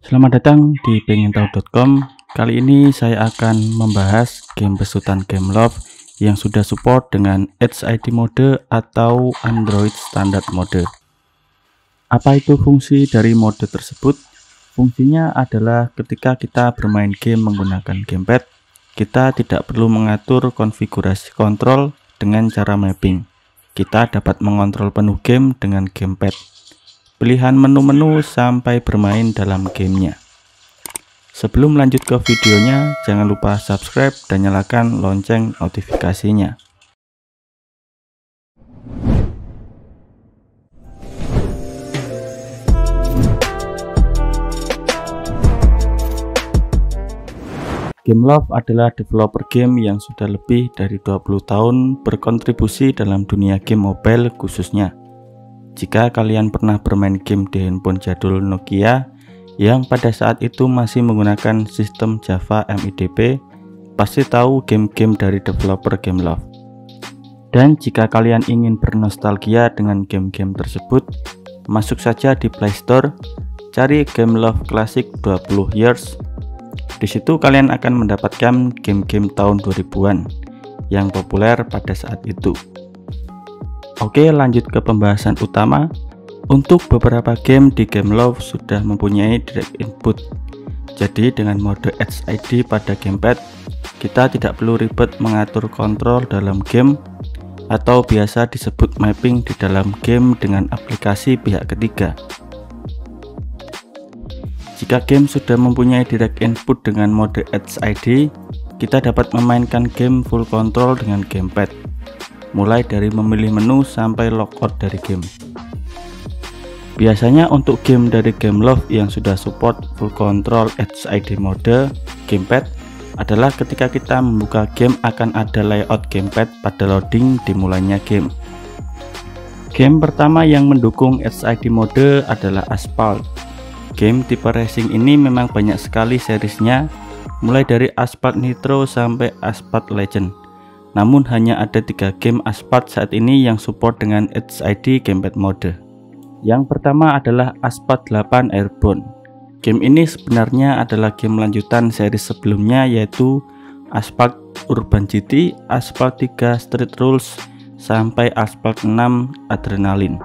Selamat datang di pengentahu.com. Kali ini saya akan membahas game besutan Gameloft yang sudah support dengan HID mode atau Android Standard mode. Apa itu fungsi dari mode tersebut? Fungsinya adalah ketika kita bermain game menggunakan gamepad, kita tidak perlu mengatur konfigurasi kontrol dengan cara mapping. Kita dapat mengontrol penuh game dengan gamepad, pilihan menu-menu sampai bermain dalam gamenya. Sebelum lanjut ke videonya, jangan lupa subscribe dan nyalakan lonceng notifikasinya. Gameloft adalah developer game yang sudah lebih dari 20 tahun berkontribusi dalam dunia game mobile khususnya. Jika kalian pernah bermain game di handphone jadul Nokia yang pada saat itu masih menggunakan sistem Java MIDP, pasti tahu game-game dari developer Gameloft. Dan jika kalian ingin bernostalgia dengan game-game tersebut, masuk saja di Play Store, cari Gameloft Classic 20 Years. Di situ kalian akan mendapatkan game-game tahun 2000-an yang populer pada saat itu. Oke, lanjut ke pembahasan utama. Untuk beberapa game di Gameloft sudah mempunyai direct input. Jadi dengan mode HID pada gamepad, kita tidak perlu ribet mengatur kontrol dalam game atau biasa disebut mapping di dalam game dengan aplikasi pihak ketiga. Jika game sudah mempunyai direct input dengan mode HID, kita dapat memainkan game full control dengan gamepad, mulai dari memilih menu sampai logout dari game. Biasanya untuk game dari Gameloft yang sudah support full control HID mode gamepad adalah ketika kita membuka game akan ada layout gamepad pada loading dimulainya game. Game pertama yang mendukung HID mode adalah Asphalt. Game tipe racing ini memang banyak sekali seriesnya, mulai dari Asphalt Nitro sampai Asphalt Legend. Namun hanya ada 3 game Asphalt saat ini yang support dengan HID gamepad mode. Yang pertama adalah Asphalt 8 Airborne. Game ini sebenarnya adalah game lanjutan seri sebelumnya, yaitu Asphalt Urban GT, Asphalt 3 Street Rules, sampai Asphalt 6 Adrenaline.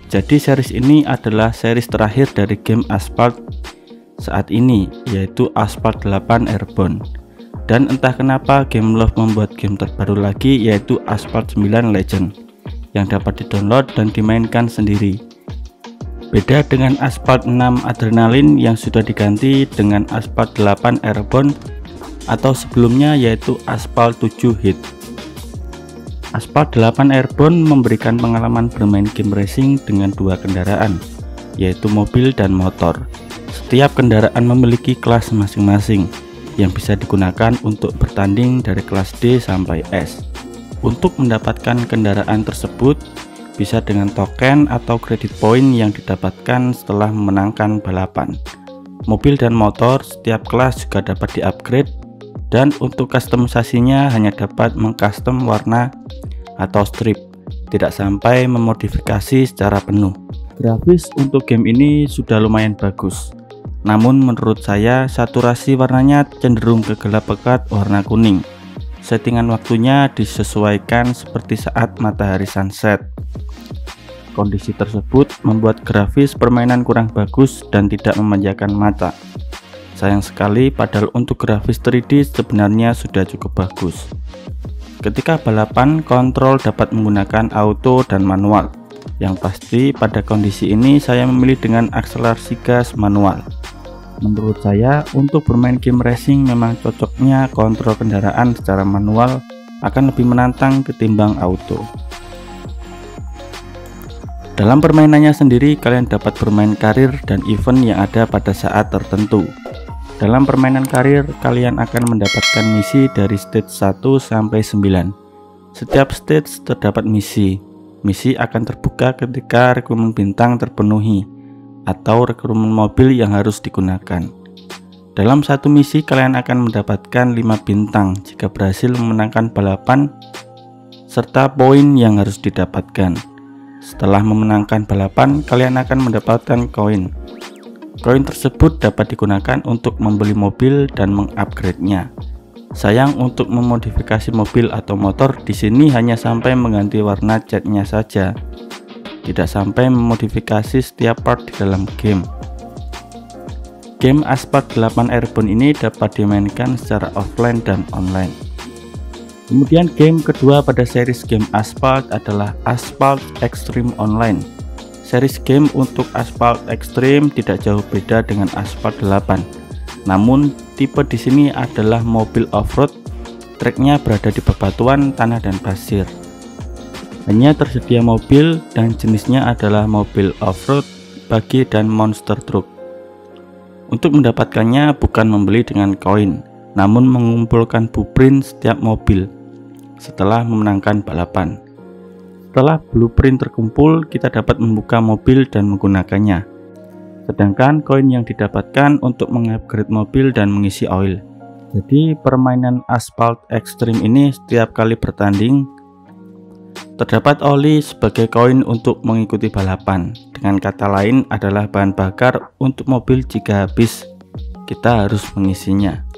Jadi series ini adalah series terakhir dari game Asphalt saat ini, yaitu Asphalt 8 Airborne. Dan entah kenapa Gameloft membuat game terbaru lagi, yaitu Asphalt 9 Legend, yang dapat di-download dan dimainkan sendiri. Beda dengan Asphalt 6 Adrenaline yang sudah diganti dengan Asphalt 8 Airborne atau sebelumnya, yaitu Asphalt 7 Heat. Asphalt 8 Airborne memberikan pengalaman bermain game racing dengan 2 kendaraan, yaitu mobil dan motor. Setiap kendaraan memiliki kelas masing-masing yang bisa digunakan untuk bertanding dari kelas D sampai S. Untuk mendapatkan kendaraan tersebut bisa dengan token atau kredit poin yang didapatkan setelah memenangkan balapan. Mobil dan motor setiap kelas juga dapat di-upgrade, dan untuk customisasinya hanya dapat mengcustom warna atau strip, tidak sampai memodifikasi secara penuh. Grafis untuk game ini sudah lumayan bagus, namun menurut saya saturasi warnanya cenderung ke gelap pekat warna kuning. Settingan waktunya disesuaikan seperti saat matahari sunset. Kondisi tersebut membuat grafis permainan kurang bagus dan tidak memanjakan mata. Sayang sekali, padahal untuk grafis 3D sebenarnya sudah cukup bagus. Ketika balapan, kontrol dapat menggunakan auto dan manual. Yang pasti pada kondisi ini saya memilih dengan akselerasi gas manual. Menurut saya, untuk bermain game racing memang cocoknya kontrol kendaraan secara manual akan lebih menantang ketimbang auto. Dalam permainannya sendiri, kalian dapat bermain karir dan event yang ada pada saat tertentu. Dalam permainan karir, kalian akan mendapatkan misi dari stage 1 sampai 9. Setiap stage terdapat misi. Misi akan terbuka ketika rekrutmen bintang terpenuhi atau rekrutmen mobil yang harus digunakan. Dalam satu misi kalian akan mendapatkan 5 bintang jika berhasil memenangkan balapan serta poin yang harus didapatkan. Setelah memenangkan balapan, kalian akan mendapatkan koin. Koin tersebut dapat digunakan untuk membeli mobil dan mengupgrade-nya. Sayang, untuk memodifikasi mobil atau motor di sini hanya sampai mengganti warna catnya saja, tidak sampai memodifikasi setiap part di dalam game. Game Asphalt 8 Airborne ini dapat dimainkan secara offline dan online. Kemudian game kedua pada series game Asphalt adalah Asphalt Extreme Online. Series game untuk Asphalt Extreme tidak jauh beda dengan Asphalt 8. Namun tipe di sini adalah mobil off-road. Tracknya berada di bebatuan, tanah dan pasir. Hanya tersedia mobil dan jenisnya adalah mobil off-road, buggy dan monster truck. Untuk mendapatkannya bukan membeli dengan koin, namun mengumpulkan blueprint setiap mobil setelah memenangkan balapan. Setelah blueprint terkumpul, kita dapat membuka mobil dan menggunakannya. Sedangkan koin yang didapatkan untuk mengupgrade mobil dan mengisi oil. Jadi permainan Asphalt Extreme ini setiap kali bertanding terdapat oli sebagai koin untuk mengikuti balapan. Dengan kata lain adalah bahan bakar untuk mobil jika habis, kita harus mengisinya.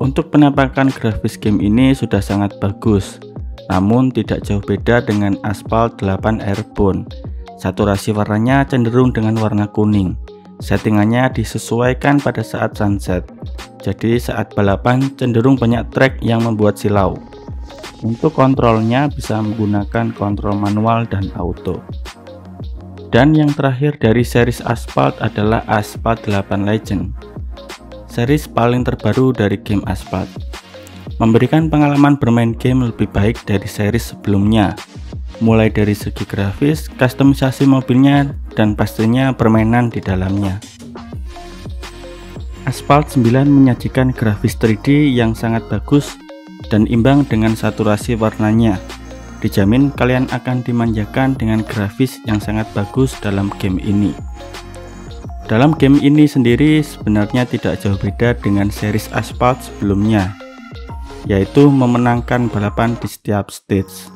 Untuk penampakan grafis game ini sudah sangat bagus, namun tidak jauh beda dengan Asphalt 8 Airborne. Saturasi warnanya cenderung dengan warna kuning. Settingannya disesuaikan pada saat sunset, jadi saat balapan cenderung banyak track yang membuat silau. Untuk kontrolnya bisa menggunakan kontrol manual dan auto. Dan yang terakhir dari series Asphalt adalah Asphalt 8 Legend, series paling terbaru dari game Asphalt. Memberikan pengalaman bermain game lebih baik dari series sebelumnya, mulai dari segi grafis, kustomisasi mobilnya, dan pastinya permainan di dalamnya. Asphalt 9 menyajikan grafis 3D yang sangat bagus dan imbang dengan saturasi warnanya. Dijamin kalian akan dimanjakan dengan grafis yang sangat bagus dalam game ini. Dalam game ini sendiri sebenarnya tidak jauh beda dengan series Asphalt sebelumnya, yaitu memenangkan balapan di setiap stage.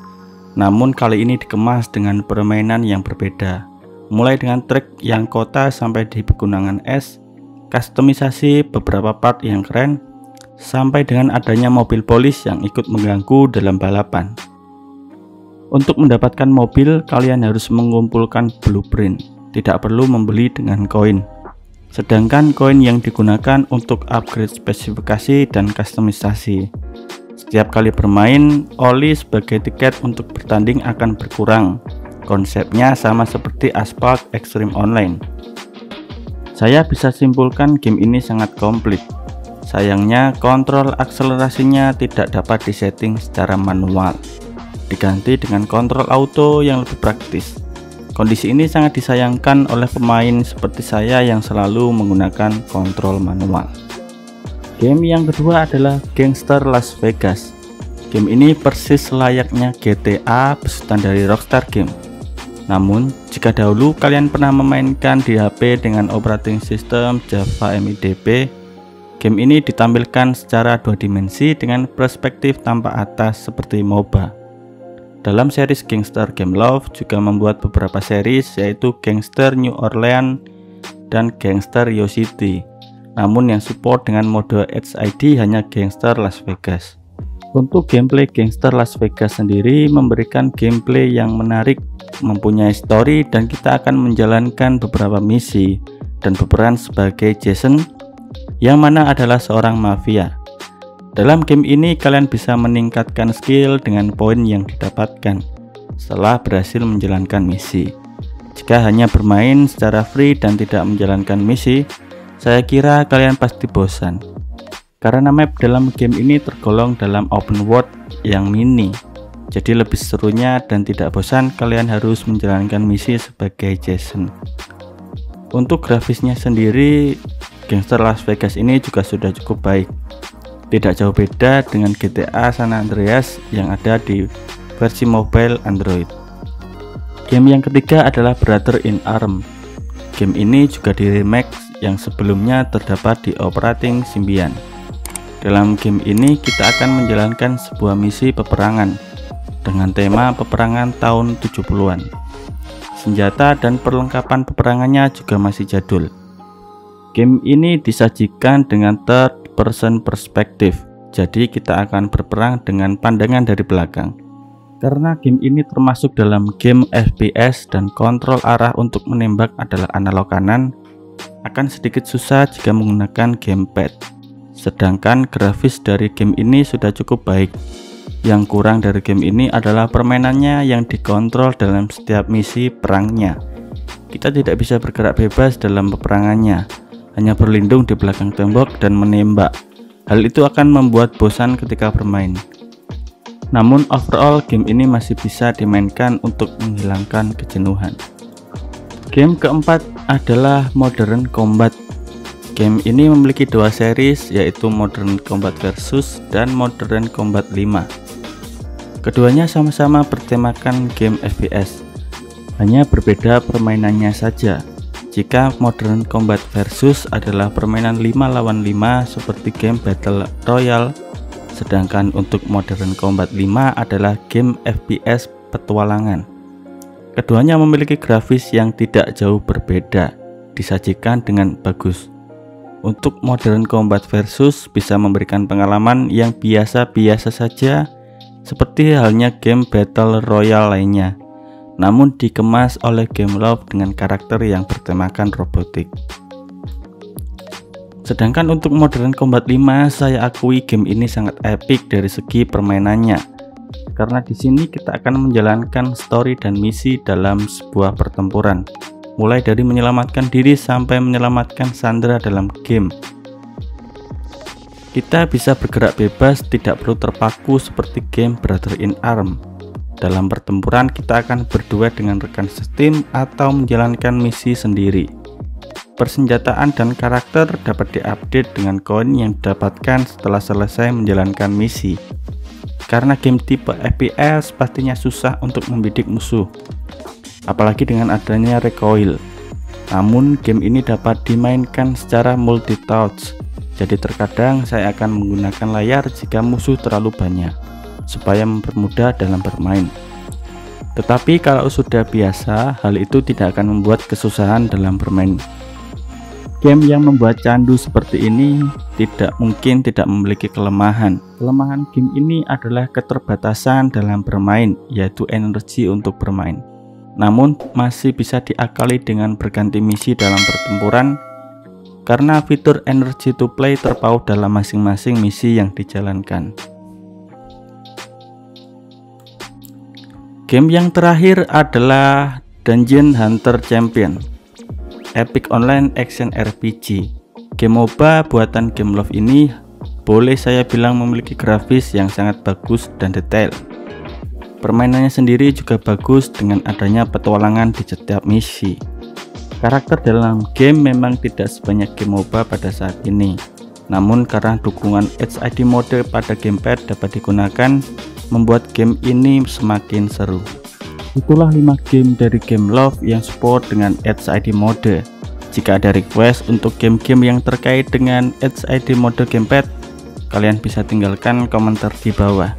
Namun kali ini dikemas dengan permainan yang berbeda, mulai dengan trek yang kota sampai di pegunungan es, kustomisasi beberapa part yang keren, sampai dengan adanya mobil polis yang ikut mengganggu dalam balapan. Untuk mendapatkan mobil, kalian harus mengumpulkan blueprint, tidak perlu membeli dengan koin. Sedangkan koin yang digunakan untuk upgrade spesifikasi dan kustomisasi. Setiap kali bermain, oli sebagai tiket untuk bertanding akan berkurang. Konsepnya sama seperti Asphalt Extreme Online. Saya bisa simpulkan game ini sangat komplit. Sayangnya kontrol akselerasinya tidak dapat disetting secara manual, diganti dengan kontrol auto yang lebih praktis. Kondisi ini sangat disayangkan oleh pemain seperti saya yang selalu menggunakan kontrol manual. Game yang kedua adalah Gangster Las Vegas. Game ini persis layaknya GTA besutan dari Rockstar Game. Namun, jika dahulu kalian pernah memainkan di HP dengan operating system Java MIDP, game ini ditampilkan secara dua dimensi dengan perspektif tampak atas seperti MOBA. Dalam series Gangster Gameloft juga membuat beberapa series, yaitu Gangster New Orleans dan Gangster Yo City. Namun yang support dengan mode HID hanya Gangster Las Vegas. Untuk gameplay Gangster Las Vegas sendiri memberikan gameplay yang menarik, mempunyai story, dan kita akan menjalankan beberapa misi dan berperan sebagai Jason, yang mana adalah seorang mafia. Dalam game ini kalian bisa meningkatkan skill dengan poin yang didapatkan setelah berhasil menjalankan misi. Jika hanya bermain secara free dan tidak menjalankan misi, saya kira kalian pasti bosan. Karena map dalam game ini tergolong dalam open world yang mini, jadi lebih serunya dan tidak bosan kalian harus menjalankan misi sebagai Jason. Untuk grafisnya sendiri, Gangster Las Vegas ini juga sudah cukup baik. Tidak jauh beda dengan GTA San Andreas yang ada di versi mobile Android. Game yang ketiga adalah Brother in Arms. Game ini juga di remake yang sebelumnya terdapat di operating Symbian. Dalam game ini kita akan menjalankan sebuah misi peperangan dengan tema peperangan tahun 70-an. Senjata dan perlengkapan peperangannya juga masih jadul. Game ini disajikan dengan third person perspective, jadi kita akan berperang dengan pandangan dari belakang. Karena game ini termasuk dalam game FPS dan kontrol arah untuk menembak adalah analog kanan, akan sedikit susah jika menggunakan gamepad. Sedangkan grafis dari game ini sudah cukup baik. Yang kurang dari game ini adalah permainannya yang dikontrol dalam setiap misi perangnya. Kita tidak bisa bergerak bebas dalam peperangannya, hanya berlindung di belakang tembok dan menembak. Hal itu akan membuat bosan ketika bermain. Namun overall game ini masih bisa dimainkan untuk menghilangkan kejenuhan. Game keempat adalah Modern Combat. Game ini memiliki dua series, yaitu Modern Combat Versus dan Modern Combat 5. Keduanya sama-sama bertemakan game FPS, hanya berbeda permainannya saja. Jika Modern Combat Versus adalah permainan 5 lawan 5 seperti game Battle Royale, sedangkan untuk Modern Combat 5 adalah game FPS petualangan. Keduanya memiliki grafis yang tidak jauh berbeda, disajikan dengan bagus. Untuk Modern Combat Versus bisa memberikan pengalaman yang biasa-biasa saja, seperti halnya game Battle Royale lainnya, namun dikemas oleh Gameloft dengan karakter yang bertemakan robotik. Sedangkan untuk Modern Combat 5, saya akui game ini sangat epic dari segi permainannya. Karena di sini kita akan menjalankan story dan misi dalam sebuah pertempuran, mulai dari menyelamatkan diri sampai menyelamatkan sandera dalam game. Kita bisa bergerak bebas, tidak perlu terpaku seperti game Brother in Arms. Dalam pertempuran kita akan berdua dengan rekan setim atau menjalankan misi sendiri. Persenjataan dan karakter dapat diupdate dengan koin yang didapatkan setelah selesai menjalankan misi. Karena game tipe FPS pastinya susah untuk membidik musuh, apalagi dengan adanya recoil. Namun game ini dapat dimainkan secara multi-touch, jadi terkadang saya akan menggunakan layar jika musuh terlalu banyak, supaya mempermudah dalam bermain. Tetapi kalau sudah biasa, hal itu tidak akan membuat kesusahan dalam bermain. Game yang membuat candu seperti ini tidak mungkin tidak memiliki kelemahan. Kelemahan game ini adalah keterbatasan dalam bermain, yaitu energi untuk bermain. Namun masih bisa diakali dengan berganti misi dalam pertempuran, karena fitur energy to play terpaut dalam masing-masing misi yang dijalankan. Game yang terakhir adalah Dungeon Hunter Champion, epic online action RPG. Game MOBA buatan Gameloft ini boleh saya bilang memiliki grafis yang sangat bagus dan detail. Permainannya sendiri juga bagus dengan adanya petualangan di setiap misi. Karakter dalam game memang tidak sebanyak game MOBA pada saat ini, namun karena dukungan HID mode pada gamepad dapat digunakan, membuat game ini semakin seru. Itulah 5 game dari Gameloft yang support dengan HID mode. Jika ada request untuk game-game yang terkait dengan HID mode gamepad, kalian bisa tinggalkan komentar di bawah.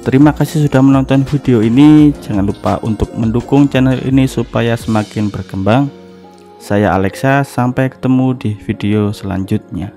Terima kasih sudah menonton video ini. Jangan lupa untuk mendukung channel ini supaya semakin berkembang. Saya Alexa, sampai ketemu di video selanjutnya.